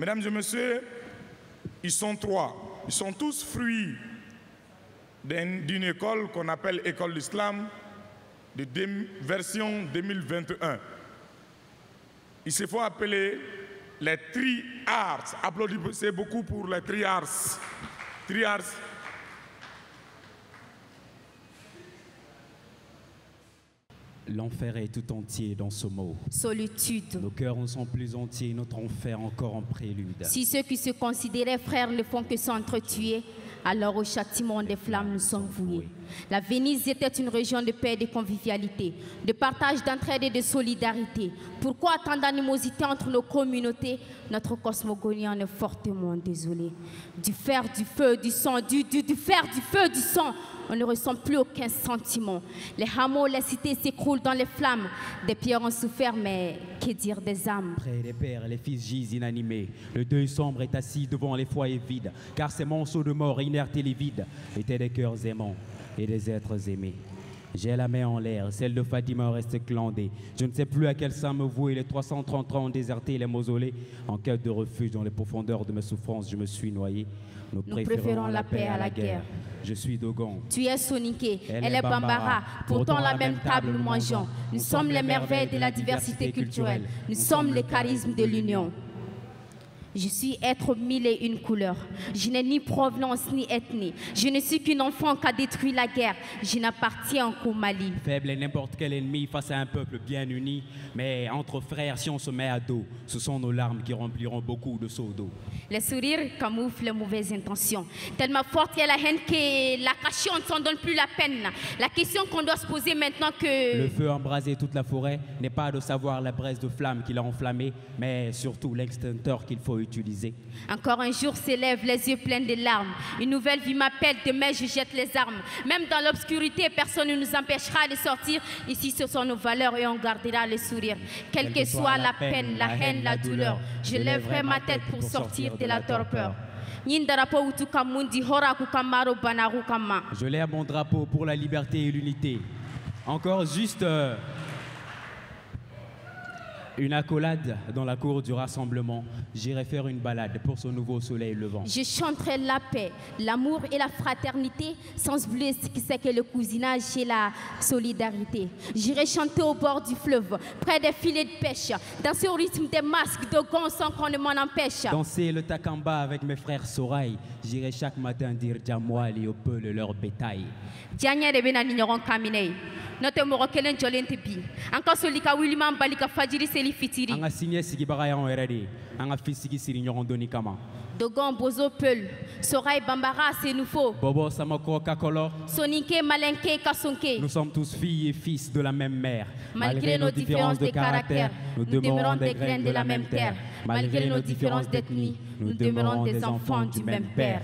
Mesdames et messieurs, ils sont trois. Ils sont tous fruits d'une école qu'on appelle École d'Islam, de version 2021. Ils se font appeler les Tri-Arts. Applaudissez beaucoup pour les Tri-Arts. Tri-Arts. L'enfer est tout entier dans ce mot. Solitude. Nos cœurs en sont plus entiers, notre enfer encore en prélude. Si ceux qui se considéraient frères ne font que s'entretuer, alors au châtiment des flammes nous sommes voués. La Venise était une région de paix et de convivialité, de partage, d'entraide et de solidarité. Pourquoi tant d'animosité entre nos communautés? Notre cosmogonie en est fortement désolé. Du fer, du feu, du sang, du fer, du feu, du sang, on ne ressent plus aucun sentiment. Les hameaux, les cités s'écroulent dans les flammes. Des pierres ont souffert, mais que dire des âmes? Près des pères, les fils gisent inanimés. Le deuil sombre est assis devant les foyers vides, car ces monceaux de mort inertes et livides étaient des cœurs aimants et des êtres aimés. J'ai la main en l'air, celle de Fatima reste clandée. Je ne sais plus à quel sein me vouer, les 330 ans ont déserté les mausolées. En quête de refuge dans les profondeurs de mes souffrances, je me suis noyé. Nous préférons la paix à la guerre. Je suis Dogon. Tu es Soninké, elle est Bambara. Pourtant la même table nous mangeons. Nous sommes les merveilles de la diversité culturelle. Nous sommes les charismes de l'union. Je suis être mille et une couleurs. Je n'ai ni provenance ni ethnie. Je ne suis qu'une enfant qui a détruit la guerre. Je n'appartiens qu'au Mali. Faible est n'importe quel ennemi face à un peuple bien uni. Mais entre frères, si on se met à dos, ce sont nos larmes qui rempliront beaucoup de seaux d'eau. Les sourires camouflent les mauvaises intentions. Tellement forte est la haine que la cachée, on ne s'en donne plus la peine. La question qu'on doit se poser maintenant que... Le feu a embrasé toute la forêt n'est pas de savoir la braise de flamme qui l'a enflammée, mais surtout l'extincteur qu'il faut utiliser. Encore un jour s'élève, les yeux pleins de larmes. Une nouvelle vie m'appelle, demain je jette les armes. Même dans l'obscurité, personne ne nous empêchera de sortir. Ici, ce sont nos valeurs et on gardera le sourire. Quelle que soit la peine, la haine, la douleur, je lèverai ma tête pour sortir de la torpeur. Je lève mon drapeau pour la liberté et l'unité. Encore juste une accolade dans la cour du rassemblement. J'irai faire une balade pour ce nouveau soleil levant. Je chanterai la paix, l'amour et la fraternité, sans oublier ce que c'est que le cousinage et la solidarité. J'irai chanter au bord du fleuve, près des filets de pêche, danser au rythme des masques de gants sans qu'on ne m'en empêche. Danser le takamba avec mes frères Soraï. J'irai chaque matin dire Djamwali au peuple leur bétail. Notre morokelen jolente bi anka solika wilman balika fajiri seli fitiri anga signé sigi bagaya on eredi anga fisigi siri nyoron doni kama Dogon bozo peul Soraï Bambara c'est nouveau Bobo samako kakolo Soninké malinké kasonké. Nous sommes tous filles et fils de la même mère. Malgré nos différences de caractère, nous demeurons des graines de la même terre. Malgré nos différences d'ethnie, nous demeurons des enfants du même père.